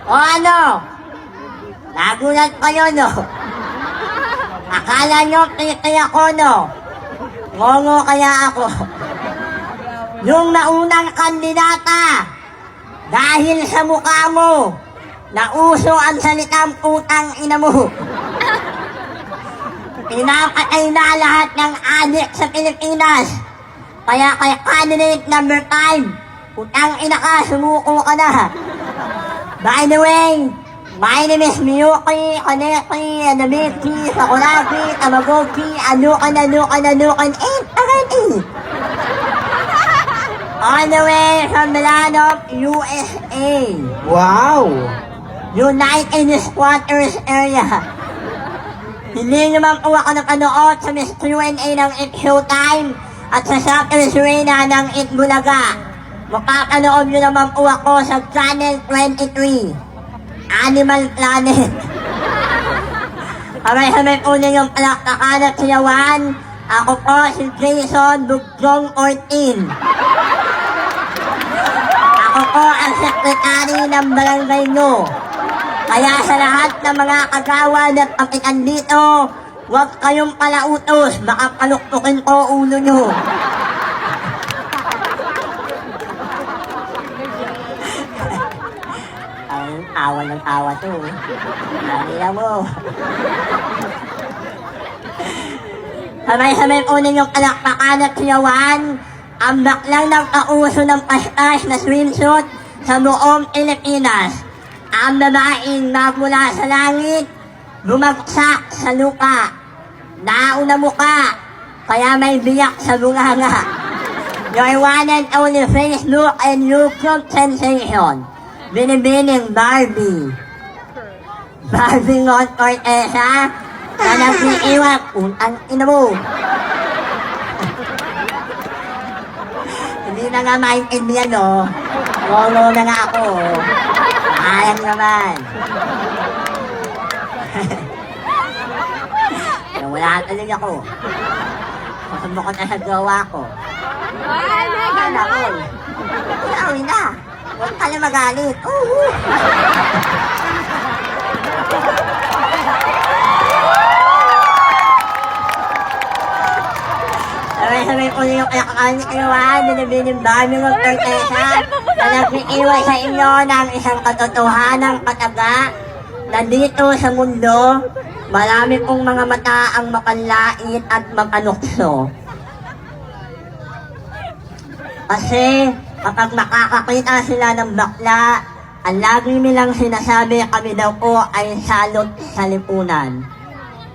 O ano? Nagulat kayo, no? Akala nyo kaya ako, no? Ngongo kaya ako. Yung naunang kandidata, dahil sa mukha mo, nauso ang salitang putang ina mo. Pinapatay na lahat ng adik sa Pilipinas. Kaya kay candidate number 5, putang ina ka, sumuko ka na. By the way, my name is Miyuki, Kaneki, Anamiki, Sakuragi, Tamagoki, Anukan, and Arani. On the way from the land of USA. Wow! United Squatters Area. Hindi naman po ako napanood sa Miss Q&A ng It Showtime at sa Soccer Serena ng It Bulaga. Makakanood nyo naman po ako sa Channel 23, Animal Planet. Kamay-kamay po ninyong palakpakan at siyawan. Ako po si Jason Bugjong Ortin. Ako po ang sekretary ng barangay nyo. Kaya sa lahat ng mga kagawan at kapitan dito, huwag kayong palautos, baka paluktukin ko ulo nyo. Awa ng awa to. Nakila mo. Sabay-sabay po ninyong palakpakan at siyawan ang baklang ng kauso ng pastas na swimsuit sa buong Pilipinas. Ang babaeng magmula sa langit, bumagsak sa lupa. Nauna muka, kaya may biyak sa bunganga. Your one and only Facebook and YouTube sensation. Binibining Barbie. Barbie Ngon Cortesa, na nag-iiwak kung ang ina mo. Hindi na nga maintindihan, no? Lolo na nga ako. Ayang naman. Wala talaga ako. Masubok na sa gawa ko. Wala ko. Uwi na. Huwag ka na magalit. Sabay-sabay po yung kakakaan binibining dami ng Cortesa na nag-iiwan sa inyo ng isang katotohanang kataga na dito sa mundo, marami pong mga mata ang mapanlait at mapanukso. Kasi kapag makakakita sila ng bakla, ang lagi nilang sinasabi kami daw po ay salot sa lipunan.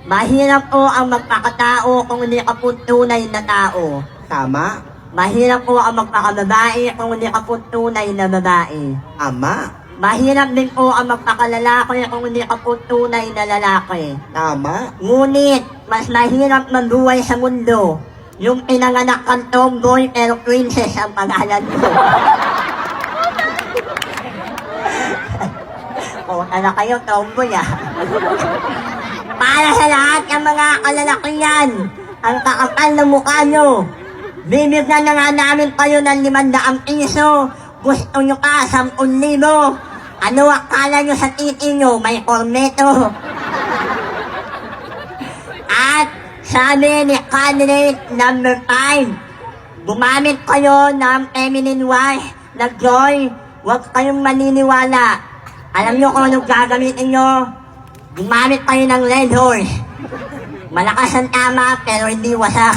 Mahirap po ang magpakatao kung hindi ka po tunay na tao. Tama. Mahirap po ang magpakababae kung hindi ka po tunay na babae. Tama. Mahirap din po ang magpakalalaki kung hindi ka po tunay na lalaki. Tama. Ngunit, mas mahirap mabuhay sa mundo yung pinanganak kang tomboy pero princess ang pangalan mo. O, anak kayo, tomboy ah. Para sa lahat ng mga kalalakihan, ang kakapal na mukha nyo, bibigyan na nga namin kayo ng 500 piso. Gusto nyo ka, 10,000. Ano akala nyo sa titi nyo? May korneto. At sabi ni candidate number 5, gumamit kayo ng feminine wash na Joy. Huwag kayong maniniwala. Alam nyo kung anong gagamitin nyo? Gumamit kayo ng Red Horse. Malakas ang tama pero hindi wasak.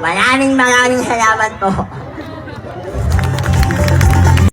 Maraming salamat po.